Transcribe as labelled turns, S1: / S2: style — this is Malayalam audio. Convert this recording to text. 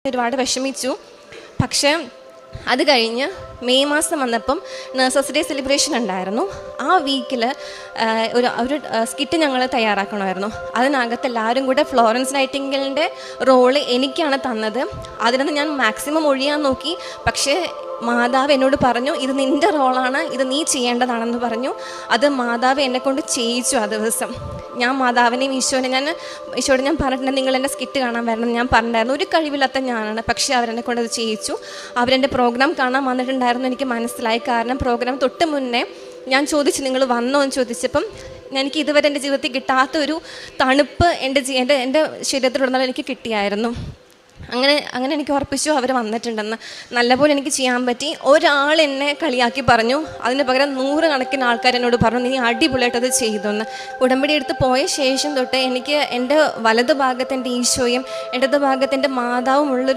S1: ഒരുപാട് വിഷമിച്ചു. പക്ഷേ അത് കഴിഞ്ഞ് മെയ് മാസം വന്നപ്പം നഴ്സസ് ഡേ സെലിബ്രേഷൻ ഉണ്ടായിരുന്നു. ആ വീക്കിൽ ഒരു സ്കിറ്റ് ഞങ്ങൾ തയ്യാറാക്കണമായിരുന്നു. അതിനകത്ത് എല്ലാവരും കൂടെ ഫ്ലോറൻസ് നൈറ്റിംഗേലിൻ്റെ റോള് എനിക്കാണ് തന്നത്. അതിനകത്ത് ഞാൻ മാക്സിമം ഒഴിയാൻ നോക്കി. പക്ഷേ മാതാവ് എന്നോട് പറഞ്ഞു, ഇത് നിൻ്റെ റോളാണ്, ഇത് നീ ചെയ്യേണ്ടതാണെന്ന് പറഞ്ഞു. അത് മാതാവ് എന്നെക്കൊണ്ട് ചെയ്യിച്ചു. ആ ദിവസം ഞാൻ മാതാവിനെയും ഈശോയോട് ഞാൻ പറഞ്ഞിട്ടുണ്ട്, നിങ്ങൾ എൻ്റെ സ്കിറ്റ് കാണാൻ വരണം. ഞാൻ പറഞ്ഞിട്ടുണ്ടായിരുന്നു, ഒരു കഴിവില്ലാത്ത ഞാനാണ്, പക്ഷേ അവരെന്നെ കൊണ്ട് അത് ചെയ്യിച്ചു. അവരെൻ്റെ പ്രോഗ്രാം കാണാൻ വന്നിട്ടുണ്ടായിരുന്നു. എനിക്ക് മനസ്സിലായി. കാരണം പ്രോഗ്രാം തൊട്ട് മുന്നേ ഞാൻ ചോദിച്ചു, നിങ്ങൾ വന്നോ എന്ന് ചോദിച്ചപ്പം എനിക്ക് ഇതുവരെ എൻ്റെ ജീവിതത്തിൽ കിട്ടാത്തൊരു തണുപ്പ് എൻ്റെ ശരീരത്തിലുടനീളം എനിക്ക് കിട്ടിയായിരുന്നു. അങ്ങനെ എനിക്ക് ഉറപ്പിച്ചു അവർ വന്നിട്ടുണ്ടെന്ന്. നല്ലപോലെ എനിക്ക് ചെയ്യാൻ പറ്റി. ഒരാൾ എന്നെ കളിയാക്കി പറഞ്ഞു, അതിന് പകരം 100 കണക്കിന് ആൾക്കാർ എന്നോട് പറഞ്ഞു, നീ അടിപൊളിയായിട്ടത് ചെയ്തെന്ന്. ഉടമ്പടി എടുത്ത് പോയ ശേഷം തൊട്ട് എനിക്ക് എൻ്റെ വലതു ഭാഗത്ത് എൻ്റെ ഈശോയും ഇടതു ഭാഗത്ത് എൻ്റെ മാതാവും ഉള്ളൊരു